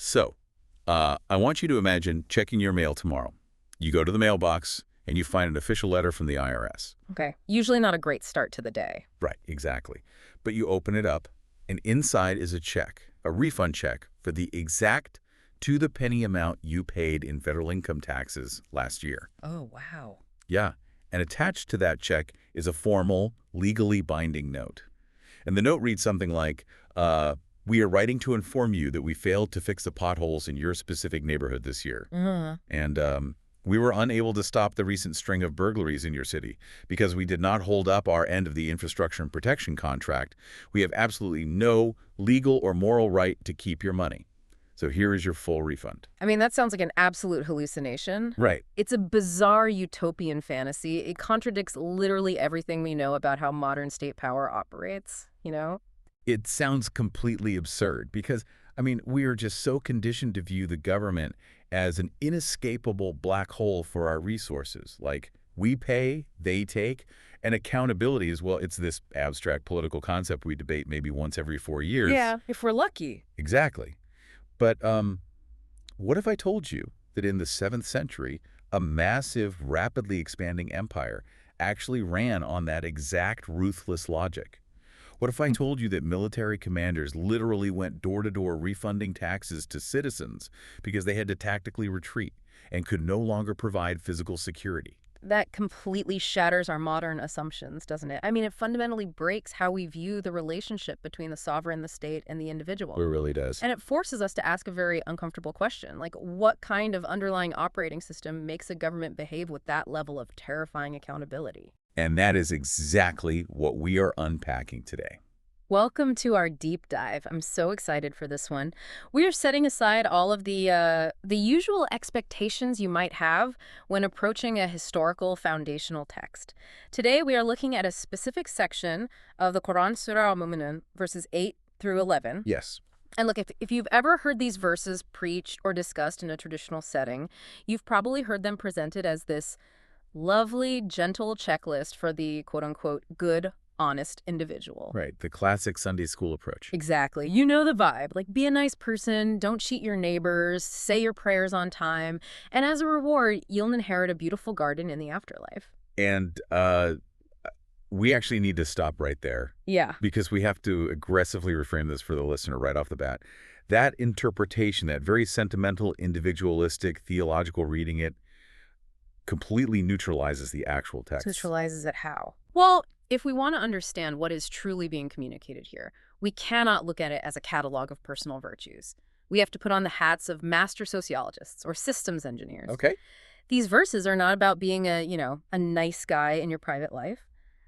So, I want you to imagine checking your mail tomorrow. You go to the mailbox, and you find an official letter from the IRS. Okay. Usually not a great start to the day. Right, exactly. But you open it up, and inside is a check, a refund check for the exact to-the-penny amount you paid in federal income taxes last year. Oh, wow. Yeah, and attached to that check is a formal, legally binding note. And the note reads something like, we are writing to inform you that we failed to fix the potholes in your specific neighborhood this year. And we were unable to stop the recent string of burglaries in your city because we did not hold up our end of the infrastructure and protection contract. We have absolutely no legal or moral right to keep your money. So here is your full refund. I mean, that sounds like an absolute hallucination. Right. It's a bizarre utopian fantasy. It contradicts literally everything we know about how modern state power operates, you know? It sounds completely absurd because, I mean, we are just so conditioned to view the government as an inescapable black hole for our resources. Like, we pay, they take, and accountability as well. It's this abstract political concept we debate maybe once every 4 years. Yeah, if we're lucky. Exactly. But what if I told you that in the 7th century, a massive, rapidly expanding empire actually ran on that exact ruthless logic? What if I told you that military commanders literally went door-to-door refunding taxes to citizens because they had to tactically retreat and could no longer provide physical security? That completely shatters our modern assumptions, doesn't it? I mean, it fundamentally breaks how we view the relationship between the sovereign, the state, and the individual. It really does. And it forces us to ask a very uncomfortable question, like what kind of underlying operating system makes a government behave with that level of terrifying accountability? And that is exactly what we are unpacking today. Welcome to our deep dive. I'm so excited for this one. We are setting aside all of the usual expectations you might have when approaching a historical foundational text. Today, we are looking at a specific section of the Quran, Surah Al-Mu'minun, verses 8 through 11. Yes. And look, if you've ever heard these verses preached or discussed in a traditional setting, you've probably heard them presented as this lovely, gentle checklist for the quote-unquote good, honest individual. Right, the classic Sunday school approach. Exactly. You know the vibe. Like, be a nice person, don't cheat your neighbors, say your prayers on time, and as a reward, you'll inherit a beautiful garden in the afterlife. And we actually need to stop right there. Yeah. Because we have to aggressively reframe this for the listener right off the bat. That interpretation, that very sentimental, individualistic, theological reading it, completely neutralizes the actual text. Neutralizes it how? Well, if we want to understand what is truly being communicated here, we cannot look at it as a catalog of personal virtues. We have to put on the hats of master sociologists or systems engineers. Okay. These verses are not about being a nice guy in your private life.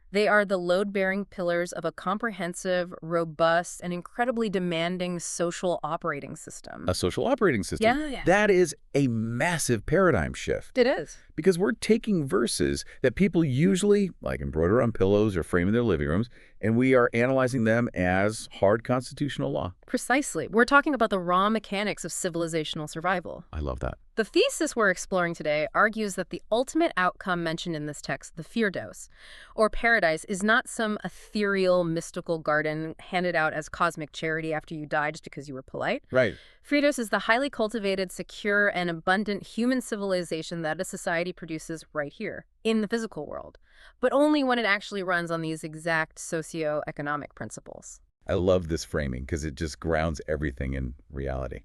They are the load-bearing pillars of a comprehensive, robust, and incredibly demanding social operating system. A social operating system. Yeah. That is a massive paradigm shift. It is. Because we're taking verses that people usually, like, embroider on pillows or frame in their living rooms, and we are analyzing them as hard constitutional law. Precisely. We're talking about the raw mechanics of civilizational survival. I love that. The thesis we're exploring today argues that the ultimate outcome mentioned in this text, the fil-Ardh, or paradise, is not some ethereal, mystical garden handed out as cosmic charity after you die just because you were polite. Right. Fil-Ardh is the highly cultivated, secure, and abundant human civilization that a society produces right here, in the physical world, but only when it actually runs on these exact socio-economic principles. I love this framing because it just grounds everything in reality.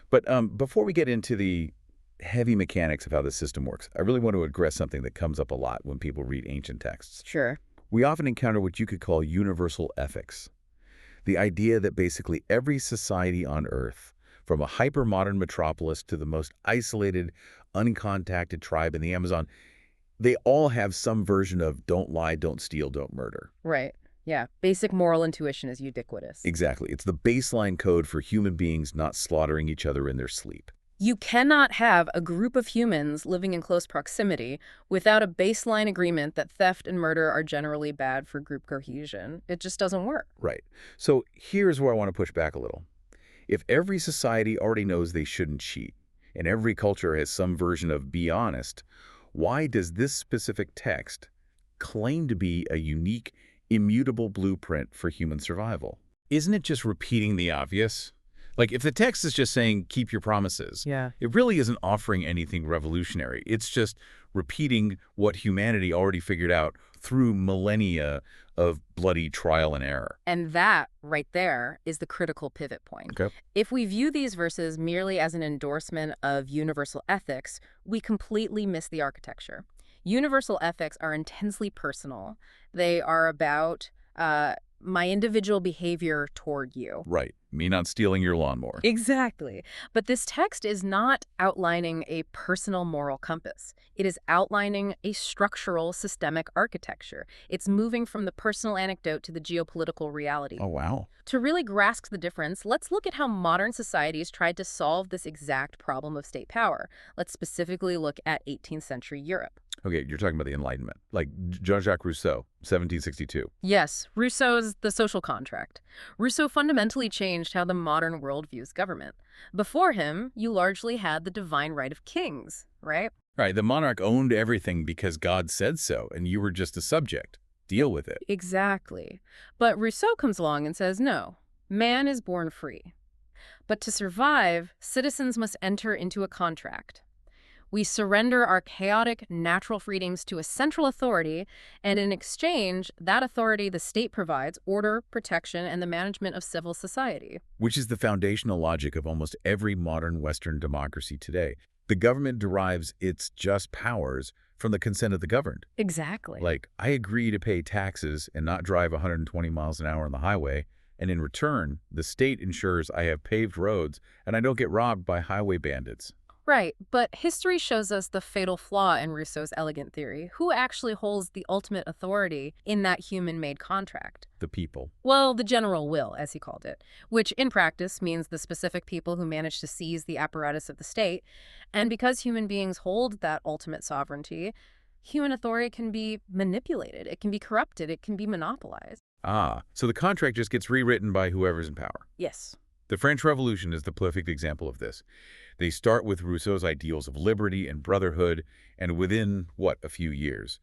But before we get into the heavy mechanics of how the system works, I really want to address something that comes up a lot when people read ancient texts. Sure. We often encounter what you could call universal ethics. The idea that basically every society on Earth, from a hyper-modern metropolis to the most isolated, uncontacted tribe in the Amazon, they all have some version of don't lie, don't steal, don't murder. Right. Yeah. Basic moral intuition is ubiquitous. Exactly. It's the baseline code for human beings not slaughtering each other in their sleep. You cannot have a group of humans living in close proximity without a baseline agreement that theft and murder are generally bad for group cohesion. It just doesn't work. Right. So here's where I want to push back a little. If every society already knows they shouldn't cheat, and every culture has some version of be honest, why does this specific text claim to be a unique, immutable blueprint for human survival? Isn't it just repeating the obvious? Like, if the text is just saying, keep your promises, Yeah. it really isn't offering anything revolutionary. It's just repeating what humanity already figured out through millennia of bloody trial and error. And that, right there, is the critical pivot point. Okay. If we view these verses merely as an endorsement of universal ethics, we completely miss the architecture. Universal ethics are intensely personal. They are about my individual behavior toward you. Right. Me not stealing your lawnmower. Exactly. But this text is not outlining a personal moral compass. It is outlining a structural systemic architecture. It's moving from the personal anecdote to the geopolitical reality. Oh, wow. To really grasp the difference, let's look at how modern societies tried to solve this exact problem of state power. Let's specifically look at 18th century Europe. Okay, you're talking about the Enlightenment, like Jean-Jacques Rousseau, 1762. Yes, Rousseau's The Social Contract. Rousseau fundamentally changed how the modern world views government. Before him, you largely had the divine right of kings, right? Right, the monarch owned everything because God said so, and you were just a subject. Deal with it. Exactly. But Rousseau comes along and says, no, man is born free. But to survive, citizens must enter into a contract. We surrender our chaotic natural freedoms to a central authority, and in exchange, that authority the state provides order, protection, and the management of civil society. Which is the foundational logic of almost every modern Western democracy today. The government derives its just powers from the consent of the governed. Exactly. Like, I agree to pay taxes and not drive 120 miles an hour on the highway, and in return, the state ensures I have paved roads and I don't get robbed by highway bandits. Right, but history shows us the fatal flaw in Rousseau's elegant theory. Who actually holds the ultimate authority in that human-made contract? The people. Well, the general will, as he called it, which in practice means the specific people who manage to seize the apparatus of the state. And because human beings hold that ultimate sovereignty, human authority can be manipulated, it can be corrupted, it can be monopolized. Ah, so the contract just gets rewritten by whoever's in power. Yes. The French Revolution is the perfect example of this. They start with Rousseau's ideals of liberty and brotherhood, and within, a few years,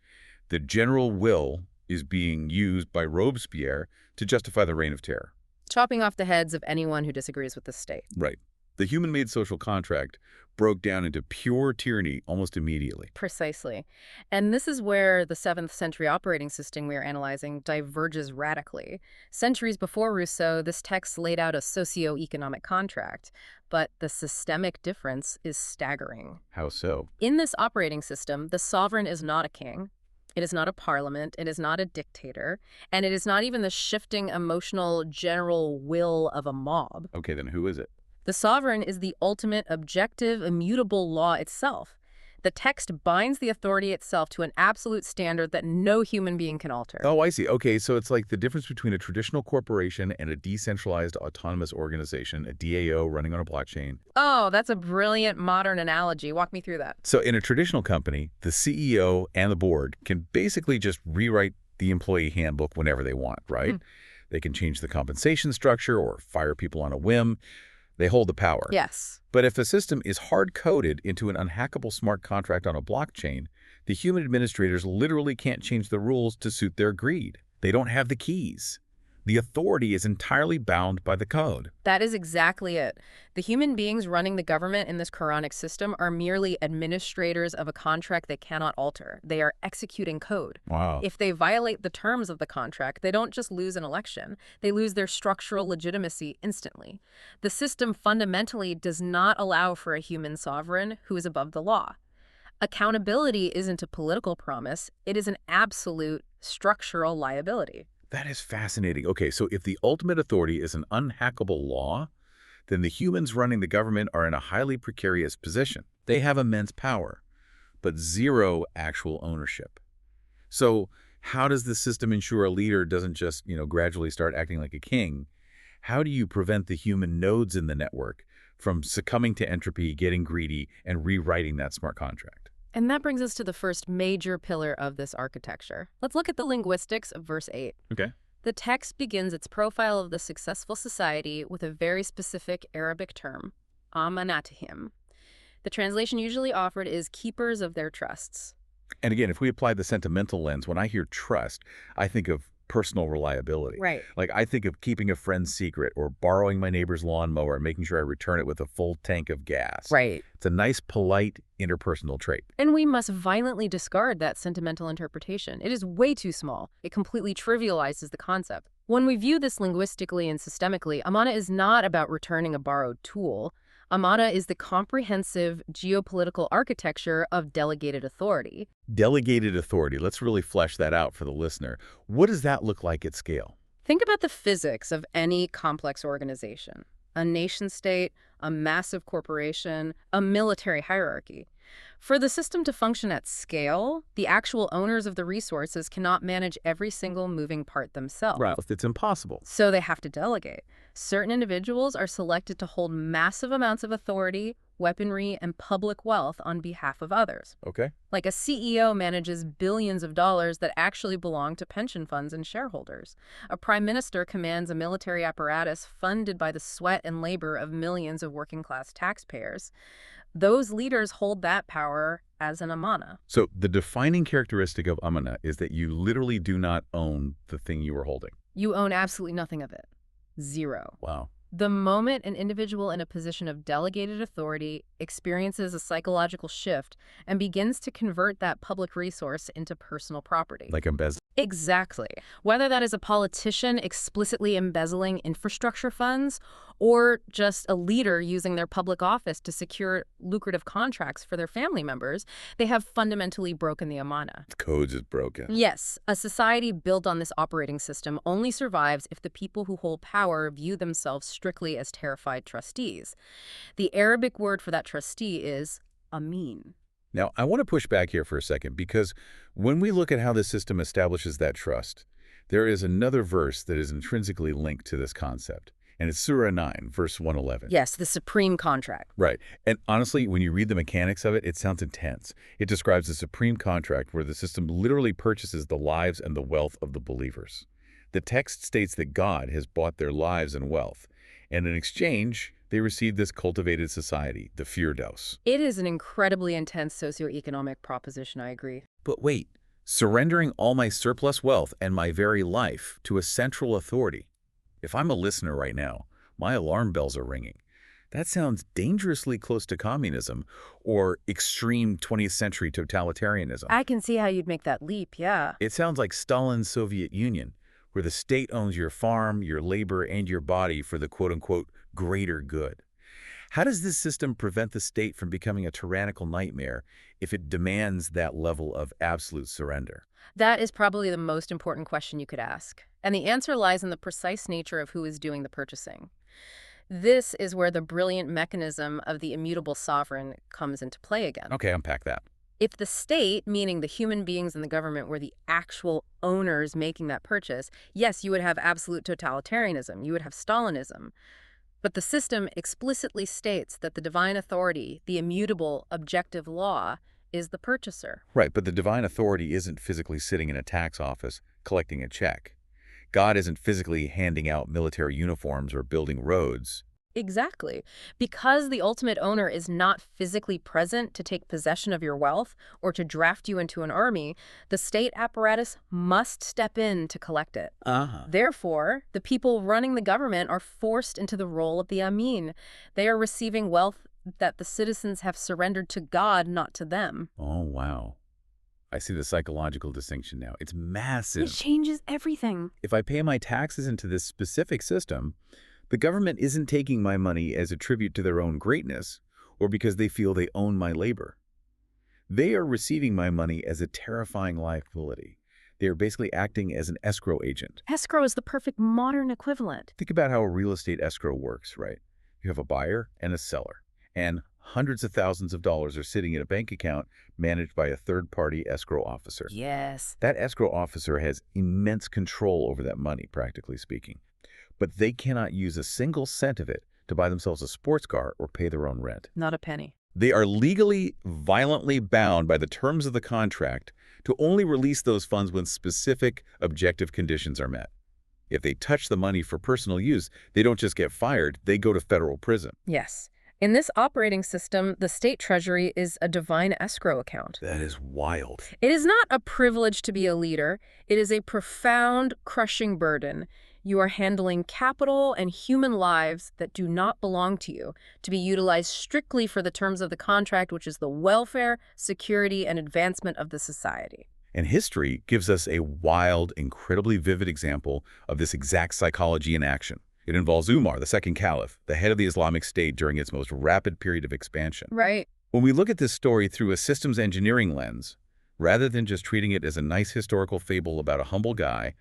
the general will is being used by Robespierre to justify the reign of terror. Chopping off the heads of anyone who disagrees with the state. Right. The human-made social contract broke down into pure tyranny almost immediately. Precisely. And this is where the 7th century operating system we are analyzing diverges radically. Centuries before Rousseau, this text laid out a socio-economic contract, but the systemic difference is staggering. How so? In this operating system, the sovereign is not a king. It is not a parliament, it is not a dictator, and it is not even the shifting emotional general will of a mob. Okay, then who is it? The sovereign is the ultimate, objective, immutable law itself. The text binds the authority itself to an absolute standard that no human being can alter. Oh, I see. Okay, so it's like the difference between a traditional corporation and a decentralized autonomous organization, a DAO running on a blockchain. Oh, that's a brilliant modern analogy. Walk me through that. So in a traditional company, the CEO and the board can basically just rewrite the employee handbook whenever they want, right? They can change the compensation structure or fire people on a whim. They hold the power. Yes. But if a system is hard-coded into an unhackable smart contract on a blockchain, the human administrators literally can't change the rules to suit their greed. They don't have the keys. The authority is entirely bound by the code. That is exactly it. The human beings running the government in this Quranic system are merely administrators of a contract they cannot alter. They are executing code. Wow. If they violate the terms of the contract, they don't just lose an election, they lose their structural legitimacy instantly. The system fundamentally does not allow for a human sovereign who is above the law. Accountability isn't a political promise, it is an absolute structural liability. That is fascinating. Okay, so if the ultimate authority is an unhackable law, then the humans running the government are in a highly precarious position. They have immense power, but zero actual ownership. So how does the system ensure a leader doesn't just, gradually start acting like a king? How do you prevent the human nodes in the network from succumbing to entropy, getting greedy, and rewriting that smart contract? And that brings us to the first major pillar of this architecture. Let's look at the linguistics of verse 8. Okay. The text begins its profile of the successful society with a very specific Arabic term, amanatihim. The translation usually offered is keepers of their trusts. And again, if we apply the sentimental lens, when I hear trust, I think of personal reliability. Right. Like, I think of keeping a friend's secret or borrowing my neighbor's lawnmower and making sure I return it with a full tank of gas. Right. It's a nice, polite, interpersonal trait. And we must violently discard that sentimental interpretation. It is way too small. It completely trivializes the concept. When we view this linguistically and systemically, amana is not about returning a borrowed tool. Amana is the comprehensive geopolitical architecture of delegated authority. Delegated authority. Let's really flesh that out for the listener. What does that look like at scale? Think about the physics of any complex organization. A nation-state, a massive corporation, a military hierarchy. For the system to function at scale, the actual owners of the resources cannot manage every single moving part themselves. Right. It's impossible. So they have to delegate. Certain individuals are selected to hold massive amounts of authority, weaponry, and public wealth on behalf of others. Okay. Like a CEO manages billions of dollars that actually belong to pension funds and shareholders. A prime minister commands a military apparatus funded by the sweat and labor of millions of working-class taxpayers. Those leaders hold that power as an amana. So the defining characteristic of amana is that you literally do not own the thing you are holding. You own absolutely nothing of it. Zero. Wow. The moment an individual in a position of delegated authority experiences a psychological shift and begins to convert that public resource into personal property. Like embezzle. Exactly. Whether that is a politician explicitly embezzling infrastructure funds or just a leader using their public office to secure lucrative contracts for their family members, they have fundamentally broken the amana. The codes is broken. Yes, a society built on this operating system only survives if the people who hold power view themselves strictly as terrified trustees. The Arabic word for that trustee is amin. Now, I want to push back here for a second, because when we look at how this system establishes that trust, there is another verse that is intrinsically linked to this concept, and it's Surah 9, verse 111. Yes, the supreme contract. Right. And honestly, when you read the mechanics of it, it sounds intense. It describes a supreme contract where the system literally purchases the lives and the wealth of the believers. The text states that God has bought their lives and wealth, and in exchange, they receive this cultivated society, the Firdaus. It is an incredibly intense socioeconomic proposition, I agree. But wait, surrendering all my surplus wealth and my very life to a central authority. If I'm a listener right now, my alarm bells are ringing. That sounds dangerously close to communism or extreme 20th century totalitarianism. I can see how you'd make that leap, yeah. It sounds like Stalin's Soviet Union, where the state owns your farm, your labor, and your body for the quote-unquote greater good. How does this system prevent the state from becoming a tyrannical nightmare if it demands that level of absolute surrender? That is probably the most important question you could ask. And the answer lies in the precise nature of who is doing the purchasing. This is where the brilliant mechanism of the immutable sovereign comes into play again. Okay, unpack that. If the state, meaning the human beings in the government, were the actual owners making that purchase, yes, you would have absolute totalitarianism. You would have Stalinism. But the system explicitly states that the divine authority, the immutable objective law, is the purchaser. Right, but the divine authority isn't physically sitting in a tax office collecting a check. God isn't physically handing out military uniforms or building roads. Exactly. Because the ultimate owner is not physically present to take possession of your wealth or to draft you into an army, the state apparatus must step in to collect it. Therefore, the people running the government are forced into the role of the Amin. They are receiving wealth that the citizens have surrendered to God, not to them. Oh, wow. I see the psychological distinction now. It's massive. It changes everything. If I pay my taxes into this specific system, the government isn't taking my money as a tribute to their own greatness or because they feel they own my labor. They are receiving my money as a terrifying liability. They are basically acting as an escrow agent. Escrow is the perfect modern equivalent. Think about how a real estate escrow works, right? You have a buyer and a seller, and hundreds of thousands of dollars are sitting in a bank account managed by a third-party escrow officer. Yes. That escrow officer has immense control over that money, practically speaking. But they cannot use a single cent of it to buy themselves a sports car or pay their own rent. Not a penny. They are legally, violently bound by the terms of the contract to only release those funds when specific objective conditions are met. If they touch the money for personal use, they don't just get fired, they go to federal prison. Yes. In this operating system, the state treasury is a divine escrow account. That is wild. It is not a privilege to be a leader. It is a profound, crushing burden. You are handling capital and human lives that do not belong to you, to be utilized strictly for the terms of the contract, which is the welfare, security, and advancement of the society. And history gives us a wild, incredibly vivid example of this exact psychology in action. It involves Umar, the second caliph, the head of the Islamic State during its most rapid period of expansion. Right. When we look at this story through a systems engineering lens, rather than just treating it as a nice historical fable about a humble guy,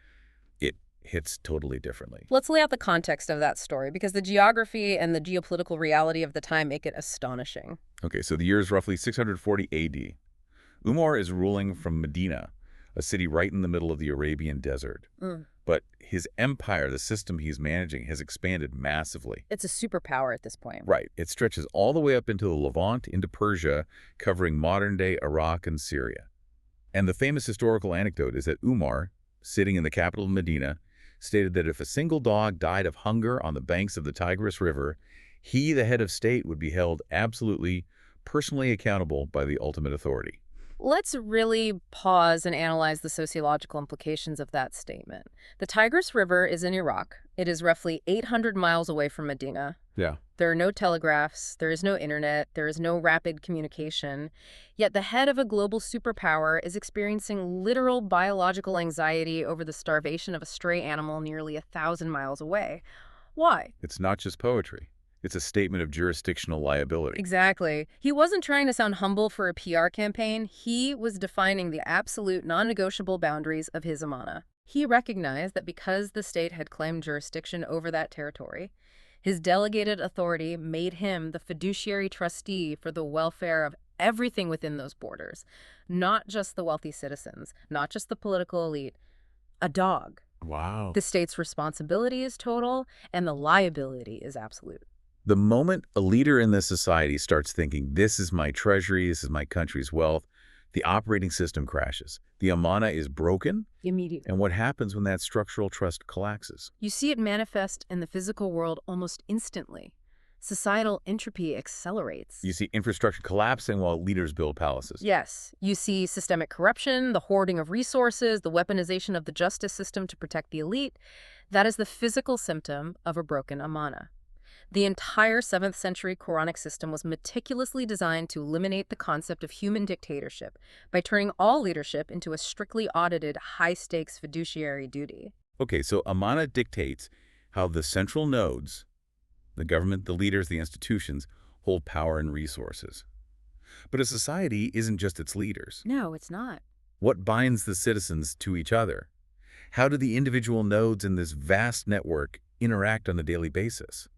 it hits totally differently. Let's lay out the context of that story, because the geography and the geopolitical reality of the time make it astonishing. Okay, so the year is roughly 640 AD. Umar is ruling from Medina, a city right in the middle of the Arabian desert. But his empire, the system he's managing, has expanded massively. It's a superpower at this point. Right. It stretches all the way up into the Levant, into Persia, covering modern-day Iraq and Syria. And the famous historical anecdote is that Umar, sitting in the capital of Medina, stated that if a single dog died of hunger on the banks of the Tigris River, he, the head of state, would be held absolutely, personally accountable by the ultimate authority. Let's really pause and analyze the sociological implications of that statement. The Tigris River is in Iraq. It is roughly 800 miles away from Medina. Yeah. There are no telegraphs, there is no internet, there is no rapid communication. Yet the head of a global superpower is experiencing literal biological anxiety over the starvation of a stray animal nearly 1,000 miles away. Why? It's not just poetry. It's a statement of jurisdictional liability. Exactly. He wasn't trying to sound humble for a PR campaign. He was defining the absolute non-negotiable boundaries of his amana. He recognized that because the state had claimed jurisdiction over that territory, his delegated authority made him the fiduciary trustee for the welfare of everything within those borders, not just the wealthy citizens, not just the political elite, a dog. Wow. The state's responsibility is total, and the liability is absolute. The moment a leader in this society starts thinking, this is my treasury, this is my country's wealth, the operating system crashes. The amana is broken. Immediately. And what happens when that structural trust collapses? You see it manifest in the physical world almost instantly. Societal entropy accelerates. You see infrastructure collapsing while leaders build palaces. Yes. You see systemic corruption, the hoarding of resources, the weaponization of the justice system to protect the elite. That is the physical symptom of a broken amana. The entire 7th century Quranic system was meticulously designed to eliminate the concept of human dictatorship by turning all leadership into a strictly audited, high-stakes fiduciary duty. Okay, so amana dictates how the central nodes, the government, the leaders, the institutions, hold power and resources. But a society isn't just its leaders. No, it's not. What binds the citizens to each other? How do the individual nodes in this vast network interact on a daily basis?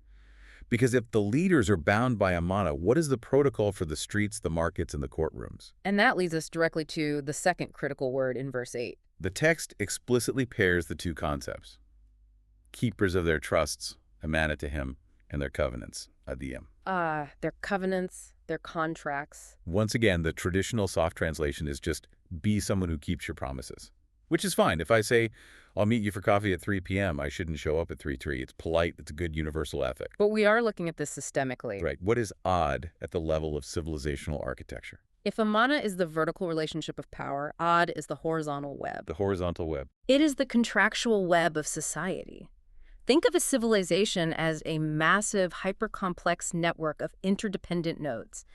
Because if the leaders are bound by amana, what is the protocol for the streets, the markets, and the courtrooms? And that leads us directly to the second critical word in verse 8. The text explicitly pairs the two concepts. Keepers of their trusts, amana to him, and their covenants, adiyam. Their covenants, their contracts. Once again, the traditional soft translation is just be someone who keeps your promises. Which is fine. If I say, I'll meet you for coffee at 3 p.m., I shouldn't show up at 3:03. It's polite. It's a good universal ethic. But we are looking at this systemically. Right. What is odd at the level of civilizational architecture? If amana is the vertical relationship of power, odd is the horizontal web. The horizontal web. It is the contractual web of society. Think of a civilization as a massive, hyper-complex network of interdependent nodes.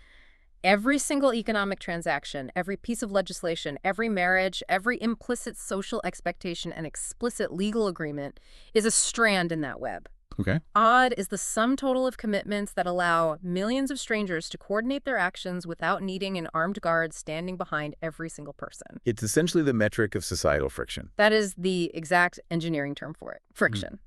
Every single economic transaction, every piece of legislation, every marriage, every implicit social expectation and explicit legal agreement is a strand in that web. Okay. Odd is the sum total of commitments that allow millions of strangers to coordinate their actions without needing an armed guard standing behind every single person. It's essentially the metric of societal friction. That is the exact engineering term for it, friction.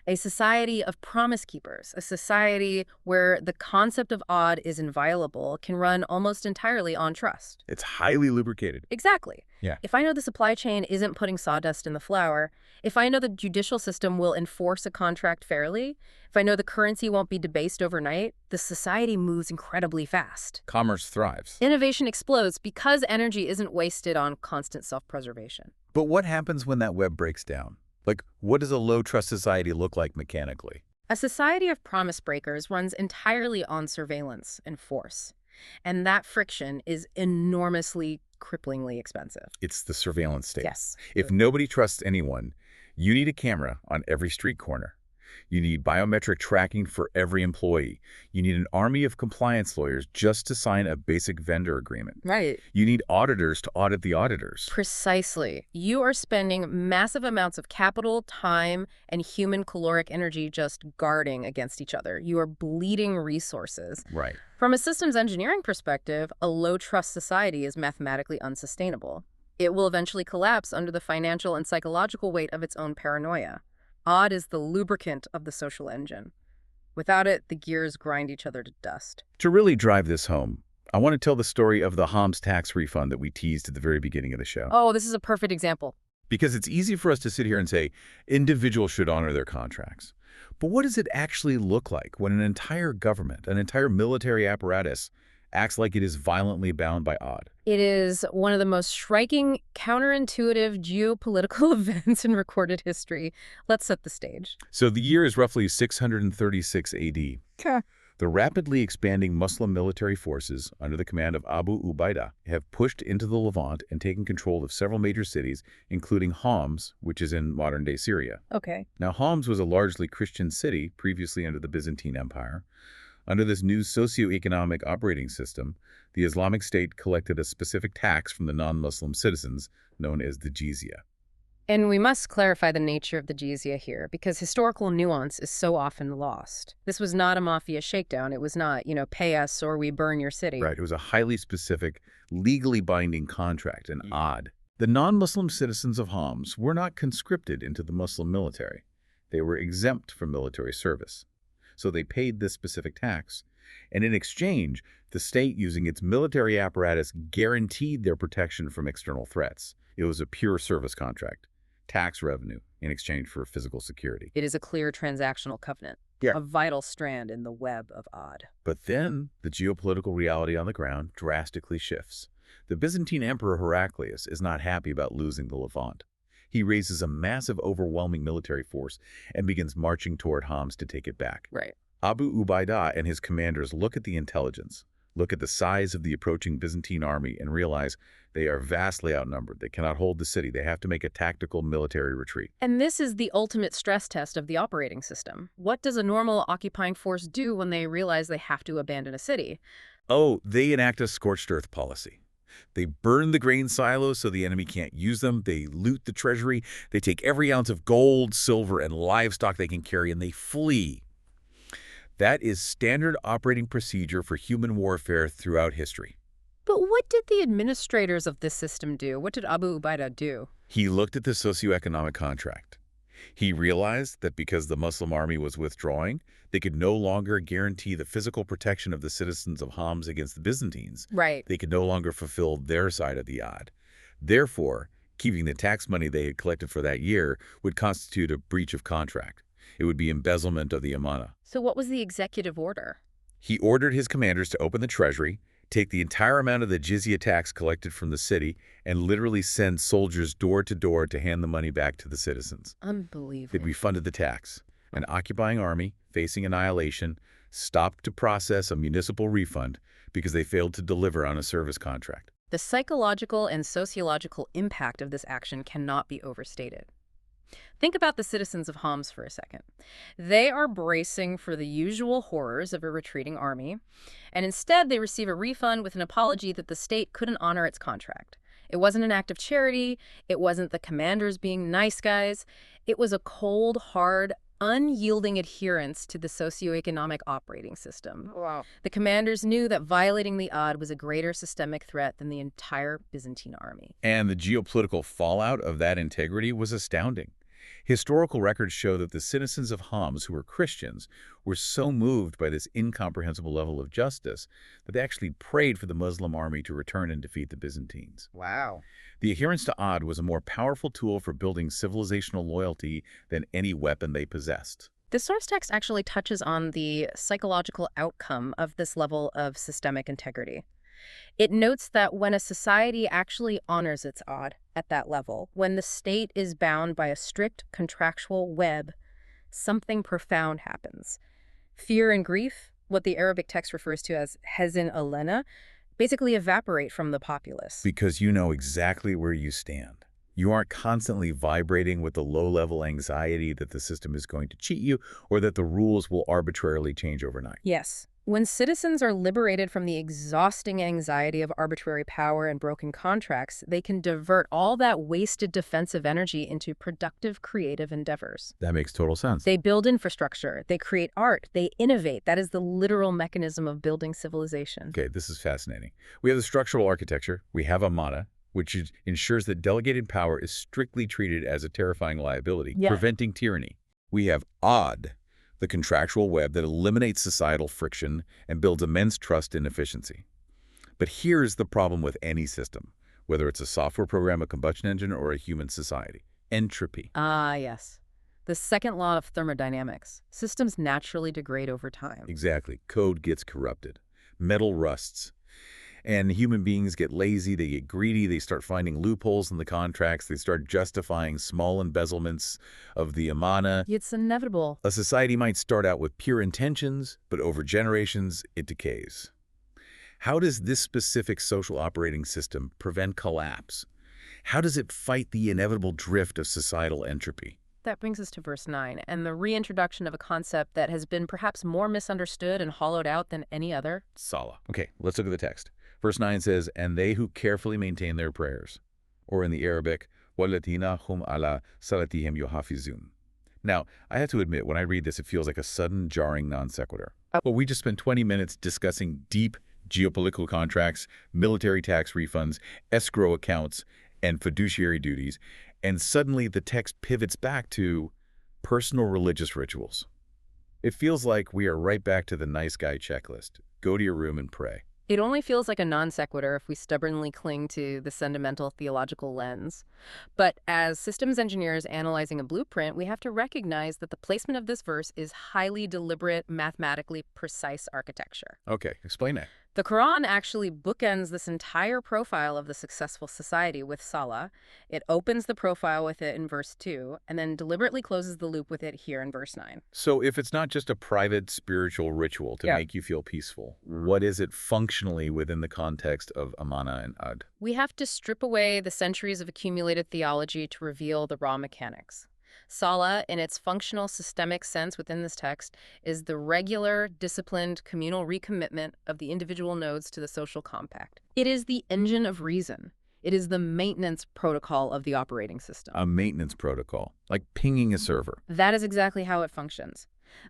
A society of promise keepers, a society where the concept of odd is inviolable, can run almost entirely on trust. It's highly lubricated. Exactly. Yeah. If I know the supply chain isn't putting sawdust in the flour, if I know the judicial system will enforce a contract fairly, if I know the currency won't be debased overnight, the society moves incredibly fast. Commerce thrives. Innovation explodes because energy isn't wasted on constant self-preservation. But what happens when that web breaks down? Like, what does a low-trust society look like mechanically? A society of promise breakers runs entirely on surveillance and force. And that friction is enormously, cripplingly expensive. It's the surveillance state. Yes. If nobody trusts anyone, you need a camera on every street corner. You need biometric tracking for every employee. You need an army of compliance lawyers just to sign a basic vendor agreement. Right. You need auditors to audit the auditors. Precisely. You are spending massive amounts of capital, time, and human caloric energy just guarding against each other. You are bleeding resources. Right. From a systems engineering perspective, a low-trust society is mathematically unsustainable. It will eventually collapse under the financial and psychological weight of its own paranoia. Odd is the lubricant of the social engine. Without it, the gears grind each other to dust. To really drive this home, I want to tell the story of the Homs tax refund that we teased at the very beginning of the show. Oh, this is a perfect example. Because it's easy for us to sit here and say, individuals should honor their contracts. But what does it actually look like when an entire government, an entire military apparatus, acts like it is violently bound by odd? It is one of the most striking, counterintuitive geopolitical events in recorded history. Let's set the stage. So the year is roughly 636 AD. The rapidly expanding Muslim military forces, under the command of Abu Ubaidah, have pushed into the Levant and taken control of several major cities, including Homs, which is in modern-day Syria. Okay. Now, Homs was a largely Christian city, previously under the Byzantine Empire. Under this new socio-economic operating system, the Islamic State collected a specific tax from the non-Muslim citizens, known as the jizya. And we must clarify the nature of the jizya here, because historical nuance is so often lost. This was not a mafia shakedown. It was not, pay us or we burn your city. Right. It was a highly specific, legally binding contract, and odd. The non-Muslim citizens of Homs were not conscripted into the Muslim military. They were exempt from military service. So they paid this specific tax. And in exchange, the state, using its military apparatus, guaranteed their protection from external threats. It was a pure service contract. Tax revenue in exchange for physical security. It is a clear transactional covenant, a vital strand in the web of odd. But then the geopolitical reality on the ground drastically shifts. The Byzantine Emperor Heraclius is not happy about losing the Levant. He raises a massive, overwhelming military force and begins marching toward Homs to take it back. Right. Abu Ubaidah and his commanders look at the intelligence, look at the size of the approaching Byzantine army, and realize they are vastly outnumbered. They cannot hold the city. They have to make a tactical military retreat. And this is the ultimate stress test of the operating system. What does a normal occupying force do when they realize they have to abandon a city? Oh, they enact a scorched earth policy. They burn the grain silos so the enemy can't use them. They loot the treasury. They take every ounce of gold, silver, and livestock they can carry, and they flee. That is standard operating procedure for human warfare throughout history. But what did the administrators of this system do? What did Abu Ubaidah do? He looked at the socioeconomic contract. He realized that because the Muslim army was withdrawing, they could no longer guarantee the physical protection of the citizens of Homs against the Byzantines. Right. They could no longer fulfill their side of the odd. Therefore, keeping the tax money they had collected for that year would constitute a breach of contract. It would be embezzlement of the amana. So what was the executive order? He ordered his commanders to open the treasury, take the entire amount of the jizya tax collected from the city, and literally send soldiers door to door to hand the money back to the citizens. Unbelievable. They'd refunded the tax. An occupying army, facing annihilation, stopped to process a municipal refund because they failed to deliver on a service contract. The psychological and sociological impact of this action cannot be overstated. Think about the citizens of Homs for a second. They are bracing for the usual horrors of a retreating army, and instead they receive a refund with an apology that the state couldn't honor its contract. It wasn't an act of charity. It wasn't the commanders being nice guys. It was a cold, hard, unyielding adherence to the socioeconomic operating system. Wow. The commanders knew that violating the odd was a greater systemic threat than the entire Byzantine army. And the geopolitical fallout of that integrity was astounding. Historical records show that the citizens of Homs, who were Christians, were so moved by this incomprehensible level of justice that they actually prayed for the Muslim army to return and defeat the Byzantines. Wow. The adherence to odd was a more powerful tool for building civilizational loyalty than any weapon they possessed. The source text actually touches on the psychological outcome of this level of systemic integrity. It notes that when a society actually honors its odd at that level, when the state is bound by a strict contractual web, something profound happens. Fear and grief, what the Arabic text refers to as hazin alena, basically evaporate from the populace. Because you know exactly where you stand. You aren't constantly vibrating with the low-level anxiety that the system is going to cheat you or that the rules will arbitrarily change overnight. Yes. When citizens are liberated from the exhausting anxiety of arbitrary power and broken contracts, they can divert all that wasted defensive energy into productive, creative endeavors. That makes total sense. They build infrastructure, they create art, they innovate. That is the literal mechanism of building civilization. Okay, this is fascinating. We have the structural architecture. We have Amana, which ensures that delegated power is strictly treated as a terrifying liability, preventing tyranny. We have Odd, the contractual web that eliminates societal friction and builds immense trust and efficiency. But here's the problem with any system, whether it's a software program, a combustion engine, or a human society: entropy. Ah, yes. The second law of thermodynamics. Systems naturally degrade over time. Exactly. Code gets corrupted. Metal rusts. And human beings get lazy, they get greedy, they start finding loopholes in the contracts, they start justifying small embezzlements of the amana. It's inevitable. A society might start out with pure intentions, but over generations, it decays. How does this specific social operating system prevent collapse? How does it fight the inevitable drift of societal entropy? That brings us to verse 9, and the reintroduction of a concept that has been perhaps more misunderstood and hollowed out than any other. Salah. Okay, let's look at the text. Verse 9 says, "And they who carefully maintain their prayers," or in the Arabic, وَالَّذِينَ هُمْ عَلَى صَلَاتِهِمْ يُحَافِظُونَ. Now, I have to admit, when I read this, it feels like a sudden, jarring non sequitur. Well, we just spent 20 minutes discussing deep geopolitical contracts, military tax refunds, escrow accounts, and fiduciary duties, and suddenly the text pivots back to personal religious rituals. It feels like we are right back to the nice guy checklist. Go to your room and pray. It only feels like a non sequitur if we stubbornly cling to the sentimental theological lens. But as systems engineers analyzing a blueprint, we have to recognize that the placement of this verse is highly deliberate, mathematically precise architecture. Okay, explain that. The Quran actually bookends this entire profile of the successful society with Salah. It opens the profile with it in verse 2, and then deliberately closes the loop with it here in verse 9. So if it's not just a private spiritual ritual to make you feel peaceful, what is it functionally within the context of Amana and Ad? We have to strip away the centuries of accumulated theology to reveal the raw mechanics. Salah, in its functional systemic sense within this text, is the regular, disciplined, communal recommitment of the individual nodes to the social compact. It is the engine of reason. It is the maintenance protocol of the operating system. A maintenance protocol, like pinging a server. That is exactly how it functions.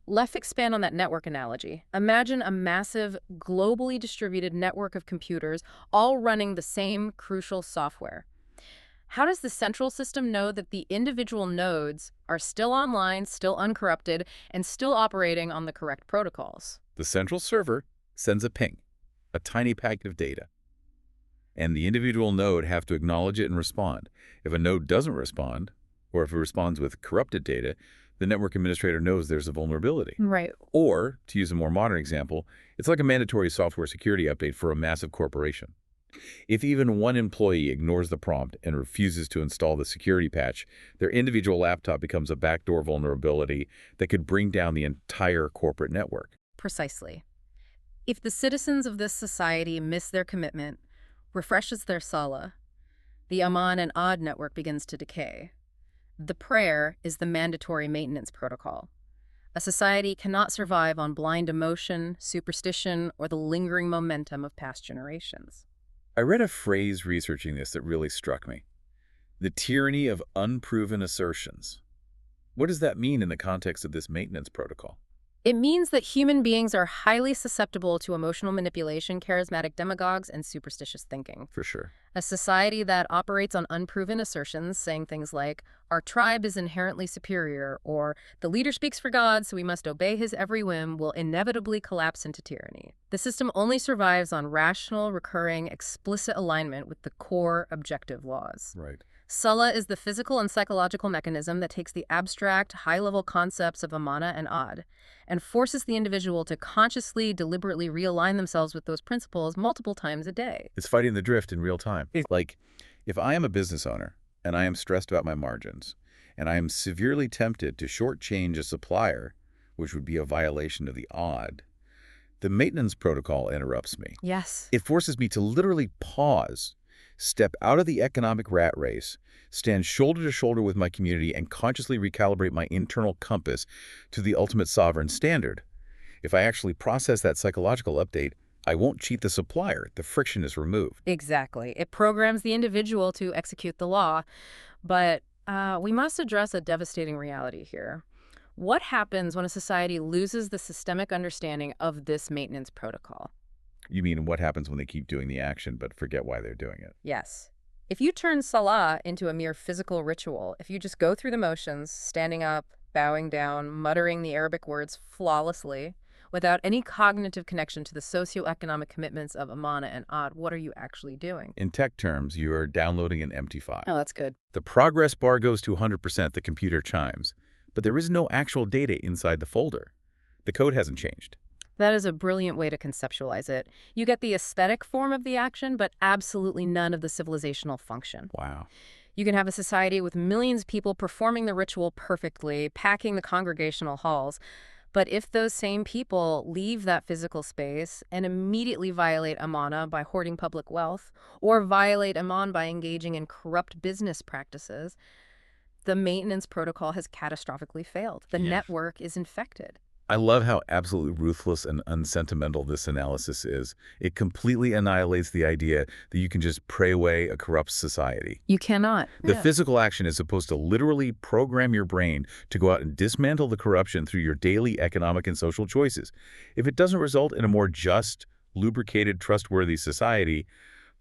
Let's expand on that network analogy. Imagine a massive, globally distributed network of computers all running the same crucial software. How does the central system know that the individual nodes are still online, still uncorrupted, and still operating on the correct protocols? The central server sends a ping, a tiny packet of data, and the individual node have to acknowledge it and respond. If a node doesn't respond, or if it responds with corrupted data, the network administrator knows there's a vulnerability. Right. Or, to use a more modern example, it's like a mandatory software security update for a massive corporation. If even one employee ignores the prompt and refuses to install the security patch, their individual laptop becomes a backdoor vulnerability that could bring down the entire corporate network. Precisely. If the citizens of this society miss their commitment, refreshes their Salah, the Aman and Ad network begins to decay. The prayer is the mandatory maintenance protocol. A society cannot survive on blind emotion, superstition, or the lingering momentum of past generations. I read a phrase researching this that really struck me. The tyranny of unproven assertions. What does that mean in the context of this maintenance protocol? It means that human beings are highly susceptible to emotional manipulation, charismatic demagogues, and superstitious thinking. For sure. A society that operates on unproven assertions, saying things like, our tribe is inherently superior, or the leader speaks for God, so we must obey his every whim, will inevitably collapse into tyranny. The system only survives on rational, recurring, explicit alignment with the core objective laws. Right. Salah is the physical and psychological mechanism that takes the abstract, high-level concepts of Amana and Ad and forces the individual to consciously, deliberately realign themselves with those principles multiple times a day. It's fighting the drift in real time. Like, if I am a business owner and I am stressed about my margins, and I am severely tempted to shortchange a supplier, which would be a violation of the odd, the maintenance protocol interrupts me. Yes. It forces me to literally pause, step out of the economic rat race, stand shoulder to shoulder with my community, and consciously recalibrate my internal compass to the ultimate sovereign standard. If I actually process that psychological update, I won't cheat the supplier. The friction is removed. Exactly. It programs the individual to execute the law. But we must address a devastating reality here. What happens when a society loses the systemic understanding of this maintenance protocol? You mean what happens when they keep doing the action but forget why they're doing it? Yes. If you turn salah into a mere physical ritual, if you just go through the motions, standing up, bowing down, muttering the Arabic words flawlessly, without any cognitive connection to the socioeconomic commitments of amana and odd, what are you actually doing? In tech terms, you are downloading an empty file. Oh, that's good. The progress bar goes to 100%, the computer chimes, but there is no actual data inside the folder. The code hasn't changed. That is a brilliant way to conceptualize it. You get the aesthetic form of the action, but absolutely none of the civilizational function. Wow. You can have a society with millions of people performing the ritual perfectly, packing the congregational halls. But if those same people leave that physical space and immediately violate amana by hoarding public wealth, or violate aman by engaging in corrupt business practices, the maintenance protocol has catastrophically failed. The network is infected. I love how absolutely ruthless and unsentimental this analysis is. It completely annihilates the idea that you can just pray away a corrupt society. You cannot. The physical action is supposed to literally program your brain to go out and dismantle the corruption through your daily economic and social choices. If it doesn't result in a more just, lubricated, trustworthy society,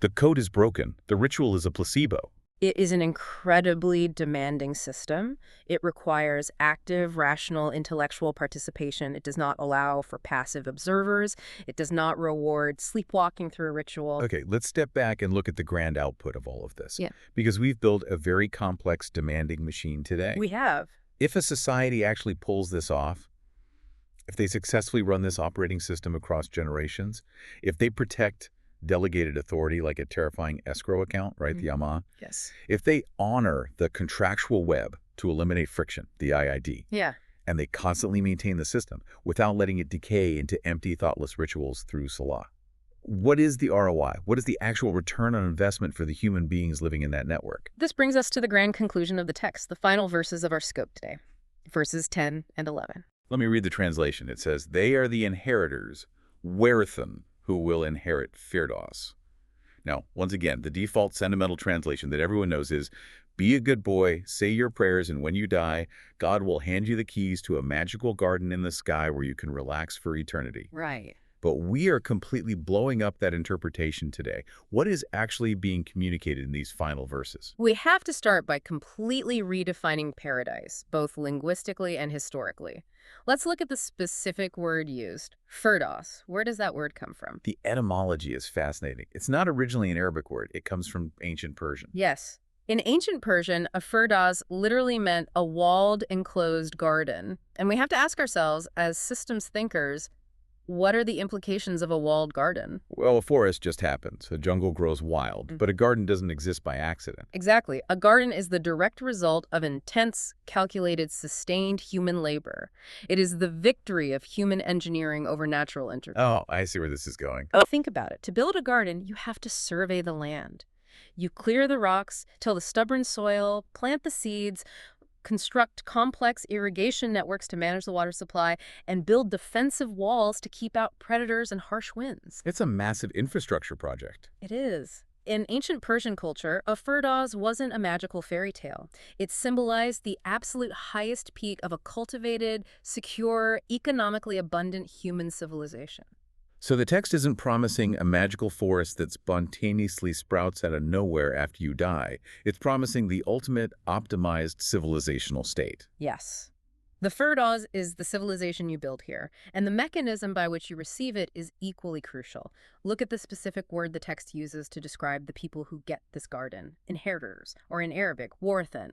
the code is broken. The ritual is a placebo. It is an incredibly demanding system. It requires active, rational, intellectual participation. It does not allow for passive observers. It does not reward sleepwalking through a ritual. Okay, let's step back and look at the grand output of all of this. Yeah. Because we've built a very complex, demanding machine today. We have. If a society actually pulls this off, if they successfully run this operating system across generations, if they protect delegated authority like a terrifying escrow account, right, the AMA. Yes. If they honor the contractual web to eliminate friction, the IID, Yeah. and they constantly maintain the system without letting it decay into empty, thoughtless rituals through Salah. What is the ROI? What is the actual return on investment for the human beings living in that network? This brings us to the grand conclusion of the text, the final verses of our scope today, verses 10 and 11. Let me read the translation. It says, "They are the inheritors, Werethan, who will inherit fil-Ardh." Now, once again, the default sentimental translation that everyone knows is, be a good boy, say your prayers, and when you die, God will hand you the keys to a magical garden in the sky where you can relax for eternity. Right. But we are completely blowing up that interpretation today. What is actually being communicated in these final verses? We have to start by completely redefining paradise, both linguistically and historically. Let's look at the specific word used, fil-Ardh. Where does that word come from? The etymology is fascinating. It's not originally an Arabic word. It comes from ancient Persian. Yes. In ancient Persian, a fil-Ardh literally meant a walled, enclosed garden. And we have to ask ourselves, as systems thinkers, what are the implications of a walled garden? Well, a forest just happens. A jungle grows wild, but a garden doesn't exist by accident. Exactly. A garden is the direct result of intense, calculated, sustained human labor. It is the victory of human engineering over natural intervention. Oh, I see where this is going. Think about it. To build a garden, you have to survey the land. You clear the rocks, till the stubborn soil, plant the seeds, construct complex irrigation networks to manage the water supply, and build defensive walls to keep out predators and harsh winds. It's a massive infrastructure project. It is. In ancient Persian culture, a fil-Ardh wasn't a magical fairy tale. It symbolized the absolute highest peak of a cultivated, secure, economically abundant human civilization. So the text isn't promising a magical forest that spontaneously sprouts out of nowhere after you die. It's promising the ultimate optimized civilizational state. Yes. The fil-Ardh is the civilization you build here, and the mechanism by which you receive it is equally crucial. Look at the specific word the text uses to describe the people who get this garden: inheritors, or in Arabic, warathan.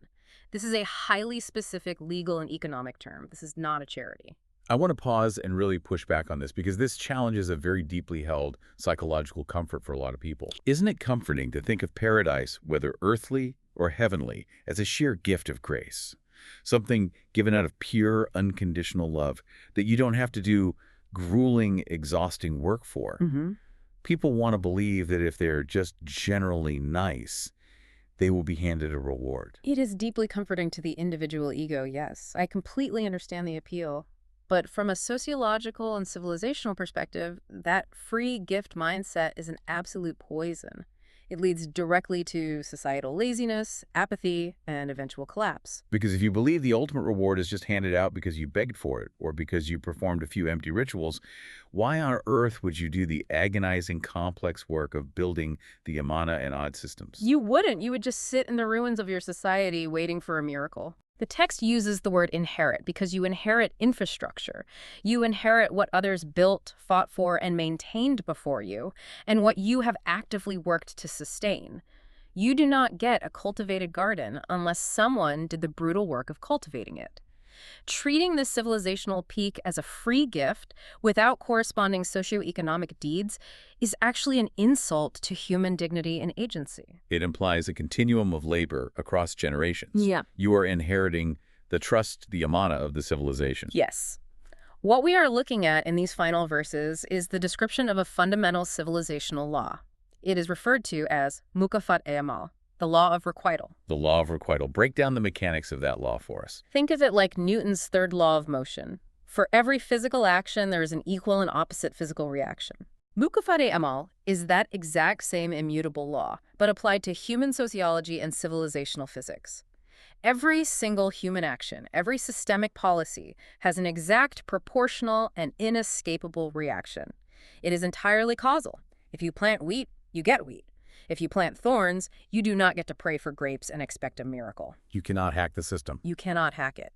This is a highly specific legal and economic term. This is not a charity. I want to pause and really push back on this because this challenges a very deeply held psychological comfort for a lot of people. Isn't it comforting to think of paradise, whether earthly or heavenly, as a sheer gift of grace? something given out of pure, unconditional love that you don't have to do grueling, exhausting work for. People want to believe that if they're just generally nice, they will be handed a reward. It is deeply comforting to the individual ego, yes. I completely understand the appeal. But from a sociological and civilizational perspective, that free gift mindset is an absolute poison. It leads directly to societal laziness, apathy, and eventual collapse. Because if you believe the ultimate reward is just handed out because you begged for it or because you performed a few empty rituals, why on earth would you do the agonizing, complex work of building the Amana and Odd systems? You wouldn't. You would just sit in the ruins of your society waiting for a miracle. The text uses the word inherit because you inherit infrastructure. You inherit what others built, fought for, and maintained before you, and what you have actively worked to sustain. You do not get a cultivated garden unless someone did the brutal work of cultivating it. Treating this civilizational peak as a free gift without corresponding socioeconomic deeds is actually an insult to human dignity and agency. It implies a continuum of labor across generations. Yeah. You are inheriting the trust, the Amana of the civilization. Yes. What we are looking at in these final verses is the description of a fundamental civilizational law. It is referred to as mukafat-e-amal, the law of requital. The law of requital. Break down the mechanics of that law for us. Think of it like Newton's third law of motion. For every physical action, there is an equal and opposite physical reaction. Mukafat-e-amal is that exact same immutable law, but applied to human sociology and civilizational physics. Every single human action, every systemic policy, has an exact, proportional, and inescapable reaction. It is entirely causal. If you plant wheat, you get wheat. If you plant thorns, you do not get to pray for grapes and expect a miracle. You cannot hack the system. You cannot hack it.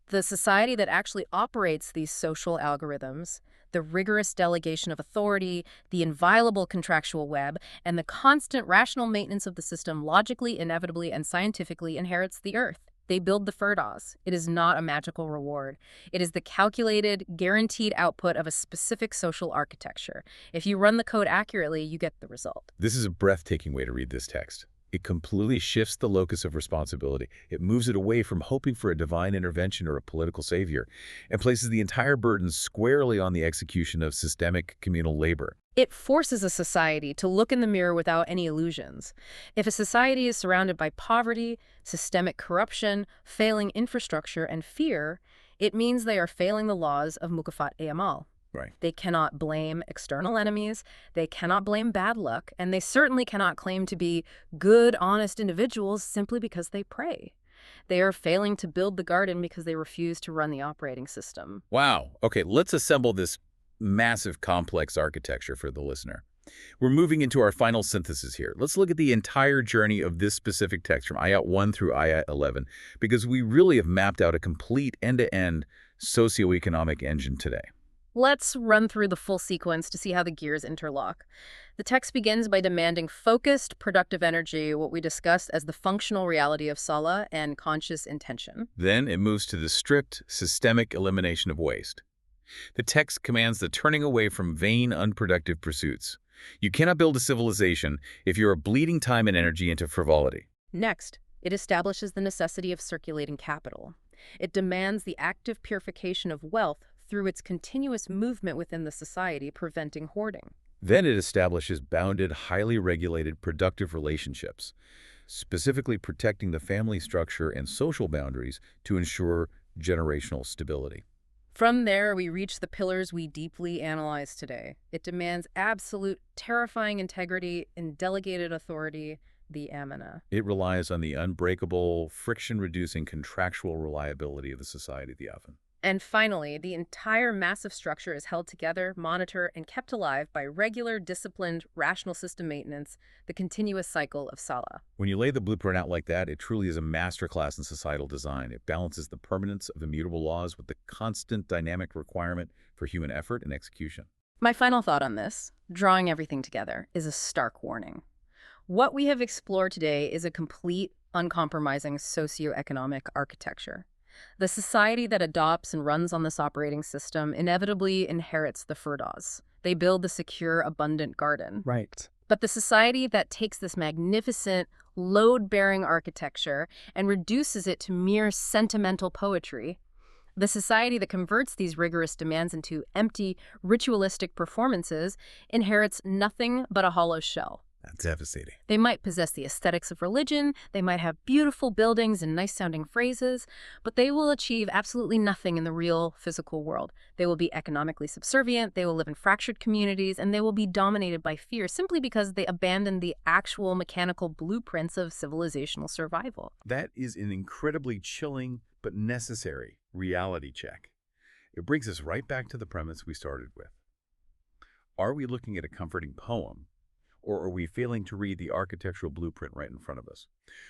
The society that actually operates these social algorithms, the rigorous delegation of authority, the inviolable contractual web, and the constant rational maintenance of the system logically, inevitably, and scientifically inherits the earth. They build the fil-Ardh. It is not a magical reward. It is the calculated, guaranteed output of a specific social architecture. If you run the code accurately, you get the result. This is a breathtaking way to read this text. It completely shifts the locus of responsibility. It moves it away from hoping for a divine intervention or a political savior and places the entire burden squarely on the execution of systemic communal labor. It forces a society to look in the mirror without any illusions. If a society is surrounded by poverty, systemic corruption, failing infrastructure, and fear, it means they are failing the laws of mukafat-e-amal. Right. They cannot blame external enemies, they cannot blame bad luck, and they certainly cannot claim to be good, honest individuals simply because they pray. They are failing to build the garden because they refuse to run the operating system. Wow. Okay, let's assemble this massive, complex architecture for the listener. We're moving into our final synthesis here. Let's look at the entire journey of this specific text from Ayat 1 through Ayat 11, because we really have mapped out a complete end-to-end socioeconomic engine today. Let's run through the full sequence to see how the gears interlock. The text begins by demanding focused, productive energy, what we discussed as the functional reality of Salah and conscious intention. Then it moves to the strict, systemic elimination of waste. The text commands the turning away from vain, unproductive pursuits. You cannot build a civilization if you are bleeding time and energy into frivolity. Next, it establishes the necessity of circulating capital. It demands the active purification of wealth through its continuous movement within the society, preventing hoarding. Then it establishes bounded, highly regulated, productive relationships, specifically protecting the family structure and social boundaries to ensure generational stability. From there, we reach the pillars we deeply analyze today. It demands absolute, terrifying integrity and delegated authority, the amana. It relies on the unbreakable, friction-reducing contractual reliability of the society, the afan. And finally, the entire massive structure is held together, monitored, and kept alive by regular, disciplined, rational system maintenance, the continuous cycle of Salah. When you lay the blueprint out like that, it truly is a masterclass in societal design. It balances the permanence of immutable laws with the constant dynamic requirement for human effort and execution. My final thought on this, drawing everything together, is a stark warning. What we have explored today is a complete, uncompromising socioeconomic architecture. The society that adopts and runs on this operating system inevitably inherits the fil-Ardh. They build the secure, abundant garden. Right. But the society that takes this magnificent, load-bearing architecture and reduces it to mere sentimental poetry. The society that converts these rigorous demands into empty, ritualistic performances inherits nothing but a hollow shell. That's devastating. They might possess the aesthetics of religion, they might have beautiful buildings and nice-sounding phrases, but they will achieve absolutely nothing in the real physical world. They will be economically subservient, they will live in fractured communities, and they will be dominated by fear simply because they abandon the actual mechanical blueprints of civilizational survival. That is an incredibly chilling but necessary reality check. It brings us right back to the premise we started with. Are we looking at a comforting poem, or are we failing to read the architectural blueprint right in front of us?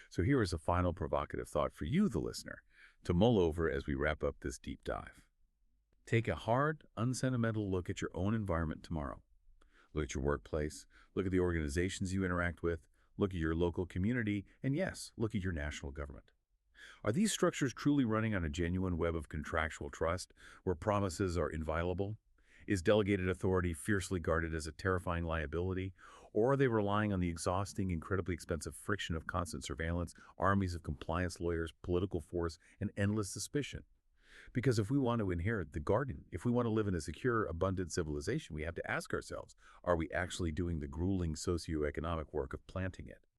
So here is a final provocative thought for you, the listener, to mull over as we wrap up this deep dive. Take a hard, unsentimental look at your own environment tomorrow. Look at your workplace, look at the organizations you interact with, look at your local community, and yes, look at your national government. Are these structures truly running on a genuine web of contractual trust, where promises are inviolable? Is delegated authority fiercely guarded as a terrifying liability? Or are they relying on the exhausting, incredibly expensive friction of constant surveillance, armies of compliance lawyers, political force, and endless suspicion? Because if we want to inherit the garden, if we want to live in a secure, abundant civilization, we have to ask ourselves, are we actually doing the grueling socioeconomic work of planting it?